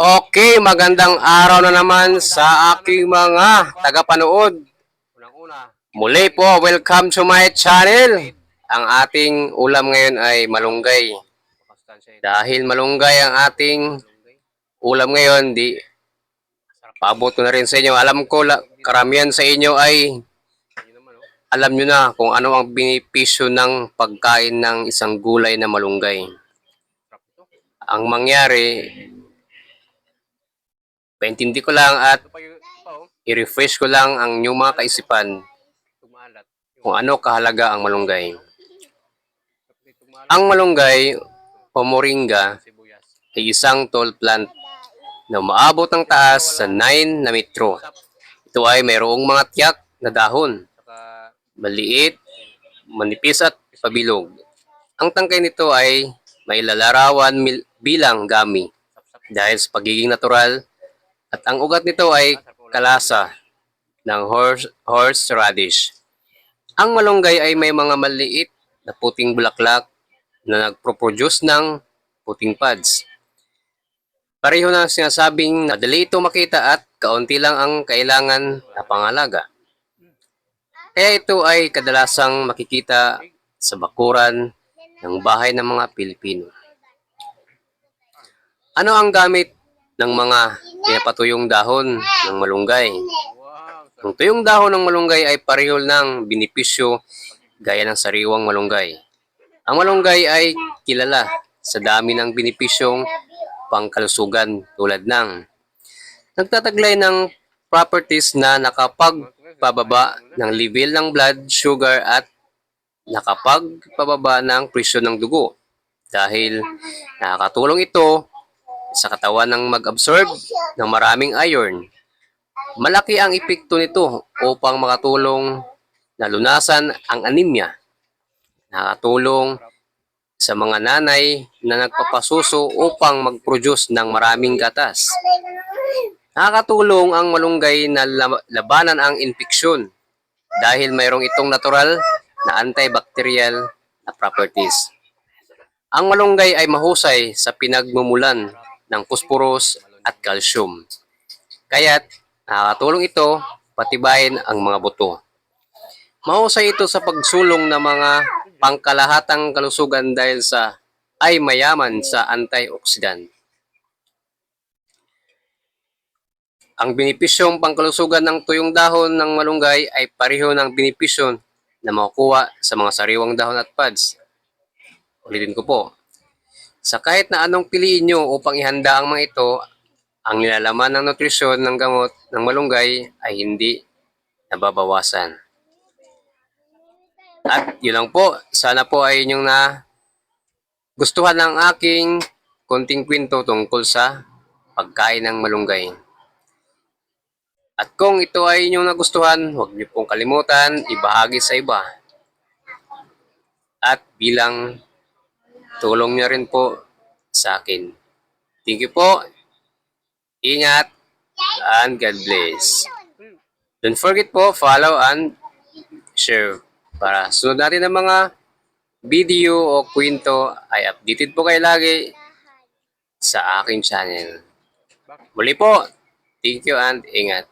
Okay, magandang araw na naman sa aking mga tagapanood. Muli po, welcome to my channel. Ang ating ulam ngayon ay malunggay. Dahil malunggay ang ating ulam ngayon, paabot ko na rin sa inyo. Alam ko, karamihan sa inyo ay alam nyo na kung ano ang benepisyo ng pagkain ng isang gulay na malunggay. Ang mangyari, paintindi ko lang at i-refresh ko lang ang inyong mga kaisipan kung ano kahalaga ang malunggay. Ang malunggay o moringa ay isang tall plant na umaabot ng taas sa 9 na metro. Ito ay mayroong mga tiyak na dahon, maliit, manipis at pabilog. Ang tangkay nito ay may lalarawan bilang gami dahil sa pagiging natural at ang ugat nito ay kalasa ng horseradish. Ang malunggay ay may mga maliit na puting bulaklak na nagproproduce ng puting pads. Pareho na sinasabing madali ito makita at kaunti lang ang kailangan na pangalaga. Kaya ito ay kadalasang makikita sa bakuran ng bahay ng mga Pilipino. Ano ang gamit ng mga pinapatuyong dahon ng malunggay? Ang tuyong dahon ng malunggay ay pareho ng benepisyo gaya ng sariwang malunggay. Ang malunggay ay kilala sa dami ng benepisyong pangkalusugan tulad ng nagtataglay ng properties na nakapagpababa ng level ng blood sugar at nakapagpababa ng presyon ng dugo dahil nakakatulong ito sa katawan ng mag-absorb ng maraming iron. Malaki ang epekto nito upang makatulong na lunasan ang anemia. Nakatulong sa mga nanay na nagpapasuso upang mag-produce ng maraming gatas. Nakakatulong ang malunggay na labanan ang infeksyon dahil mayroong itong natural na antibacterial na properties. Ang malunggay ay mahusay sa pinagmumulan ng phosphorus at calcium. Kaya't nakakatulong ito patibayin ang mga buto. Mahusay ito sa pagsulong ng mga pangkalahatang kalusugan dahil ay mayaman sa antioxidant. Ang benepisyong pangkalusugan ng tuyong dahon ng malunggay ay pareho ng benepisyo na makukuha sa mga sariwang dahon at pads. Ulitin ko po. Sa kahit na anong piliin nyo upang ihanda ang mga ito, ang nilalaman ng nutrisyon ng gamot ng malunggay ay hindi nababawasan. At yun lang po, sana po ay inyong na gustuhan ng aking konting kwento tungkol sa pagkain ng malunggay. At kung ito ay inyong nagustuhan, huwag niyo pong kalimutan ibahagi sa iba. At bilang tulong niyo rin po sa akin. Thank you po. Ingat and God bless. Don't forget po, follow and share para sunod natin ng mga video o kwento ay updated po kayo lagi sa aking channel. Muli po, thank you and ingat.